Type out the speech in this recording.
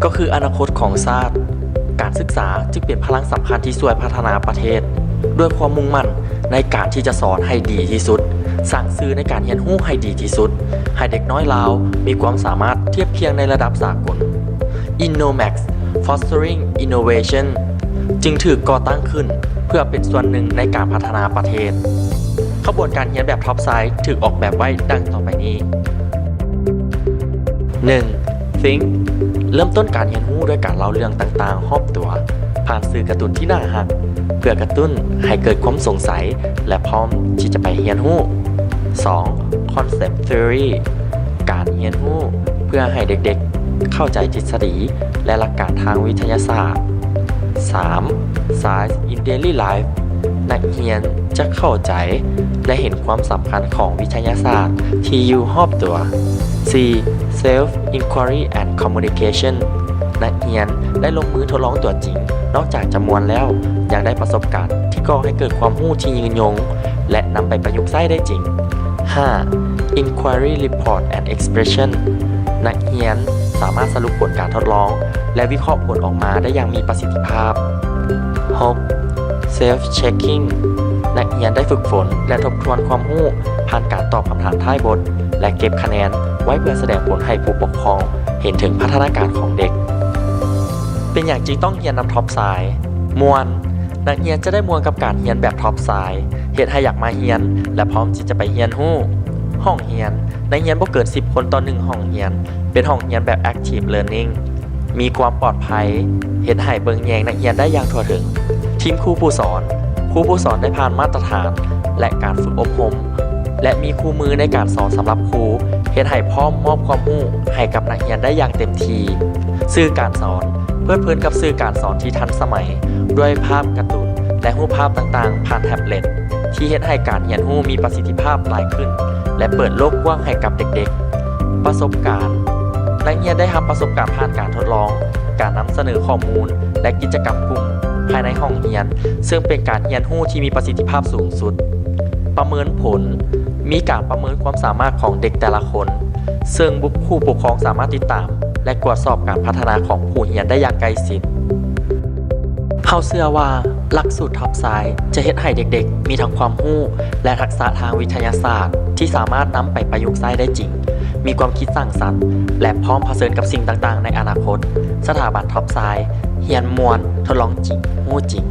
ก็คืออนาคตของชาติการศึกษาจึงเป็นพลังสำคัญที่ช่วยพัฒนาประเทศด้วยความมุ่งมั่นในการที่จะสอนให้ดีที่สุดสร้างสื่อในการเรียนรู้ให้ดีที่สุดให้เด็กน้อยลาวมีความสามารถเทียบเคียงในระดับสากล Innomax Fostering Innovation จึงถูกก่อตั้งขึ้นเพื่อเป็นส่วนหนึ่งในการพัฒนาประเทศขบวนการเรียนแบบท็อปไซด์ถูกออกแบบไว้ดังต่อไปนี้ 1. Think เริ่มต้นการเรียนรู้ด้วยการเล่าเรื่องต่างๆรอบตัวผ่านสื่อการ์ตูนที่น่ารักเพื่อกระตุ้นให้เกิดความสงสัยและพร้อมที่จะไปเรียนรู้ 2. Concept Theory การเรียนรู้เพื่อให้เด็กๆเข้าใจทฤษฎีและหลักการทางวิทยาศาสตร์ 3. Science in Daily Life นักเรียนจะเข้าใจและเห็นความสำคัญของวิทยาศาสตร์ที่อยู่รอบตัว 4. Self Inquiry and Communication นักเรียนได้ลงมือทดลองตัวจริงนอกจากจำนวนแล้วยังได้ประสบการณ์ที่ก่อให้เกิดความรู้ที่ยืนยงและนำไปประยุกต์ใช้ได้จริง 5. Inquiry Report and Expression นักเรียนสามารถสรุปผลการทดลองและวิเคราะห์ผลออกมาได้อย่างมีประสิทธิภาพ 6. Self Checking นักเรียนได้ฝึกฝนและทบทวนความรู้ผ่านการตอบคำถามท้ายบทและเก็บคะแนนไว้เพื่อแสดงผลให้ผู้ปกครองเห็นถึงพัฒนาการของเด็กเป็นอย่างจึงต้องเรียนนำท็อปไซด์มวนนักเรียนจะได้มวนกับการเรียนแบบท็อปไซด์เฮ็ดให้อยากมาเรียนและพร้อมที่จะไปเรียนรู้ห้องเรียนนักเรียนบ่เกิน10คนต่อ1ห้องเรียนเป็นห้องเรียนแบบ Active Learning มีความปลอดภัยเฮ็ดให้เบิ่งแยงนักเรียนได้อย่างทั่วถึงทีมครูผู้สอนได้ผ่านมาตรฐานและการฝึกอบรมและมีคู่มือในการสอนสำหรับครูเฮ็ดให้พร้อมมอบความรู้ให้กับนักเรียนได้อย่างเต็มที่สื่อการสอนเพลิดเพลินกับสื่อการสอนที่ทันสมัยด้วยภาพการ์ตูนและรูปภาพต่างๆผ่านแท็บเล็ตที่เฮ็ดให้การเรียนรู้มีประสิทธิภาพหลายขึ้นและเปิดโลกกว้างให้กับเด็กๆประสบการณ์นักเรียนได้รับประสบการณ์ผ่านการทดลองการนำเสนอข้อมูลและกิจกรรมกลุ่มภายในห้องเรียนซึ่งเป็นการเรียนรู้ที่มีประสิทธิภาพสูงสุดประเมินผลมีการประเมินความสามารถของเด็กแต่ละคนซึ่งผู้ปกครองสามารถติดตามและตรวจสอบการพัฒนาของผู้เรียนได้อย่างใกล้ชิดเฮาเชื่อว่าหลักสูตรท็อปไซด์จะเฮ็ดให้เด็กๆมีทั้งความรู้และทักษะทางวิทยาศาสตร์ที่สามารถนำไปประยุกต์ใช้ได้จริงมีความคิดสร้างสรรค์และพร้อมเผชิญกับสิ่งต่างๆในอนาคตสถาบันท็อปไซด์เรียนม่วนทดลองจริงรู้จริง